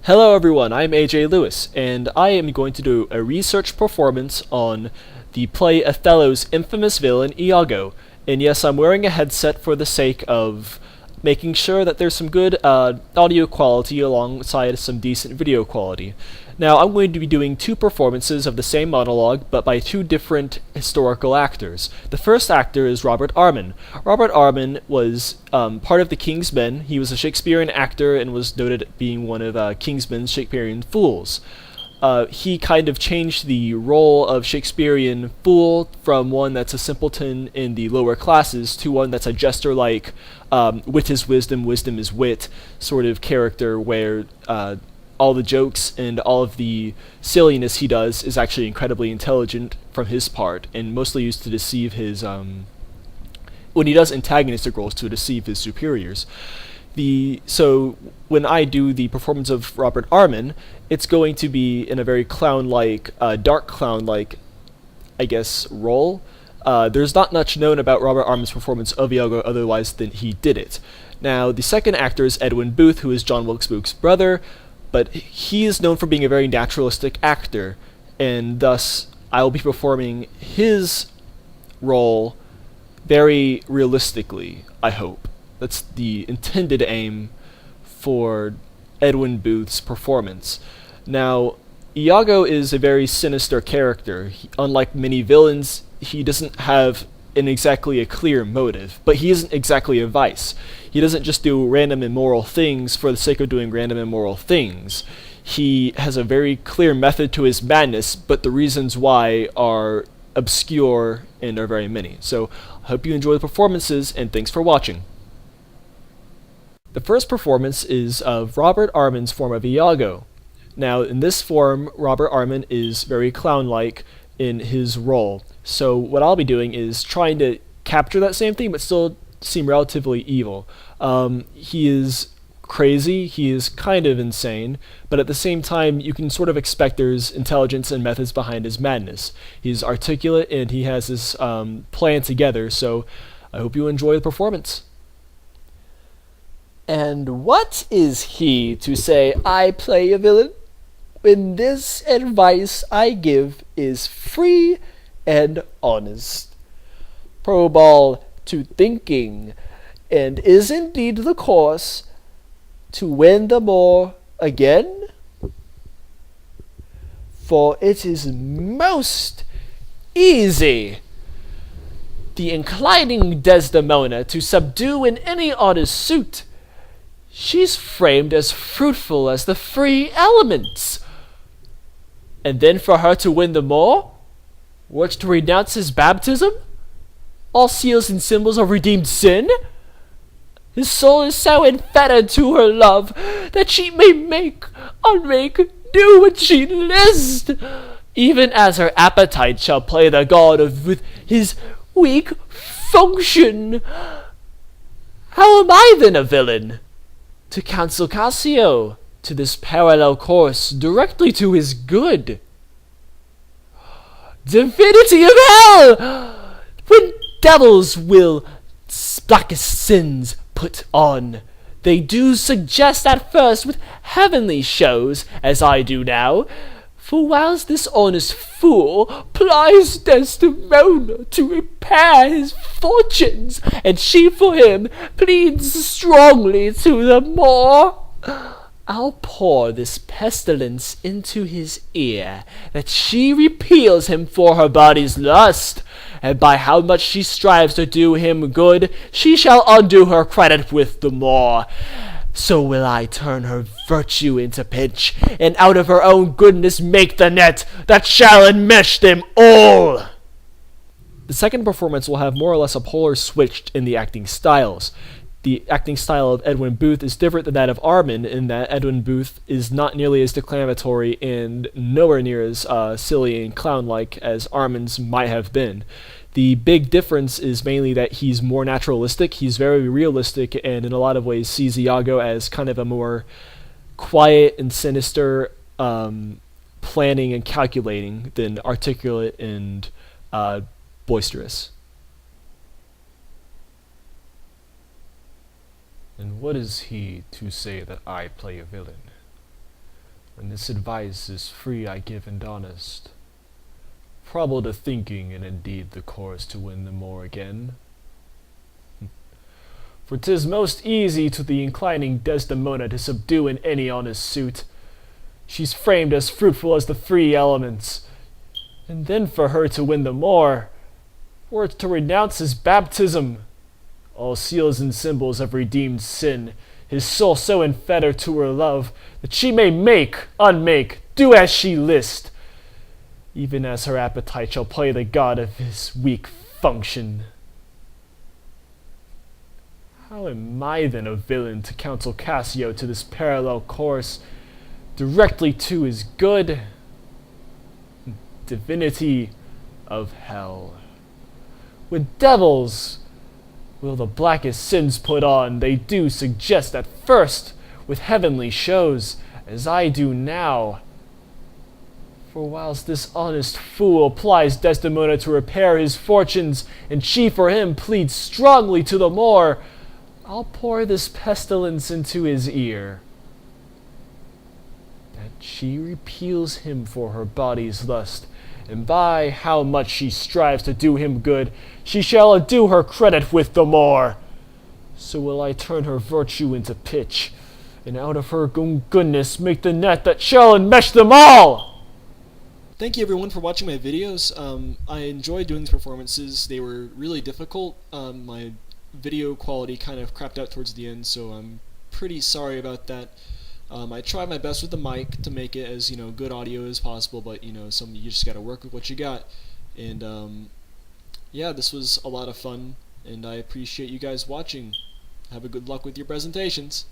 Hello everyone, I'm AJ Lewis, and I am going to do a research performance on the play Othello's infamous villain Iago. And yes, I'm wearing a headset for the sake of making sure that there's some good audio quality alongside some decent video quality. Now, I'm going to be doing two performances of the same monologue, but by two different historical actors. The first actor is Robert Armin. Robert Armin was part of the King's Men. He was a Shakespearean actor and was noted at being one of King's Men's Shakespearean fools. He kind of changed the role of Shakespearean fool from one that's a simpleton in the lower classes to one that's a jester-like, wit is wisdom, wisdom is wit sort of character where all the jokes and all of the silliness he does is actually incredibly intelligent from his part and mostly used to deceive his, when he does antagonistic roles, to deceive his superiors. So when I do the performance of Robert Armin, it's going to be in a very clown-like, dark clown-like, I guess, role. There's not much known about Robert Armin's performance of Iago otherwise than he did it. Now, the second actor is Edwin Booth, who is John Wilkes Booth's brother, but he is known for being a very naturalistic actor, and thus I will be performing his role very realistically, I hope. That's the intended aim for Edwin Booth's performance. Now, Iago is a very sinister character. Unlike many villains, he doesn't have exactly a clear motive, but he isn't exactly a vice. He doesn't just do random immoral things for the sake of doing random immoral things. He has a very clear method to his madness, but the reasons why are obscure and are very many. So, I hope you enjoy the performances, and thanks for watching. The first performance is of Robert Armin's form of Iago. Now, in this form, Robert Armin is very clown-like in his role. So what I'll be doing is trying to capture that same thing, but still seem relatively evil. He is crazy, he is kind of insane, but at the same time, you can sort of expect there's intelligence and methods behind his madness. He's articulate, and he has this plan together, so I hope you enjoy the performance. And what is he to say I play a villain, when this advice I give is free and honest? Probe all to thinking, and is indeed the course to win the more again? For it is most easy the inclining Desdemona to subdue in any honest suit. She's framed as fruitful as the free elements. And then for her to win the more, were to renounce his baptism, all seals and symbols of redeemed sin? His soul is so enfettered to her love, that she may make, unmake, do what she list, even as her appetite shall play the god with his weak function. How am I then a villain? To counsel Cassio to this parallel course directly to his good. Divinity of hell! When devils will blackest sins put on, they do suggest at first with heavenly shows, as I do now. For whilst this honest fool plies Desdemona to repair his fortunes, and she for him pleads strongly to the more, I'll pour this pestilence into his ear, that she repeals him for her body's lust, and by how much she strives to do him good, she shall undo her credit with the more. So will I turn her virtue into pitch, and out of her own goodness make the net that shall enmesh them all. The second performance will have more or less a polar switch in the acting styles. The acting style of Edwin Booth is different than that of Armin, in that Edwin Booth is not nearly as declamatory and nowhere near as silly and clown-like as Armin's might have been. The big difference is mainly that he's more naturalistic, he's very realistic, and in a lot of ways sees Iago as kind of a more quiet and sinister, planning and calculating than articulate and boisterous. And what is he to say that I play a villain? this advice is free I give and honest. Probable the thinking, and indeed the course to win them more again. For 'tis most easy to the inclining Desdemona to subdue in any honest suit. She's framed as fruitful as the three elements, and then for her to win the more, were it to renounce his baptism. All seals and symbols have redeemed sin, his soul so enfettered to her love, that she may make, unmake, do as she list, even as her appetite shall play the god of his weak function. How am I then a villain to counsel Cassio to this parallel course, directly to his good? Divinity of hell. With devils will the blackest sins put on, they do suggest at first with heavenly shows, as I do now. For whilst this honest fool plies Desdemona to repair his fortunes, and she for him pleads strongly to the more, I'll pour this pestilence into his ear, that she repeals him for her body's lust, and by how much she strives to do him good, she shall ado her credit with the more. So will I turn her virtue into pitch, and out of her own goodness make the net that shall enmesh them all. Thank you everyone for watching my videos. I enjoyed doing these performances. They were really difficult. My video quality kind of crapped out towards the end, so I'm pretty sorry about that. I tried my best with the mic to make it as good audio as possible, but you just gotta work with what you got. And yeah, this was a lot of fun, and I appreciate you guys watching. Have a good luck with your presentations.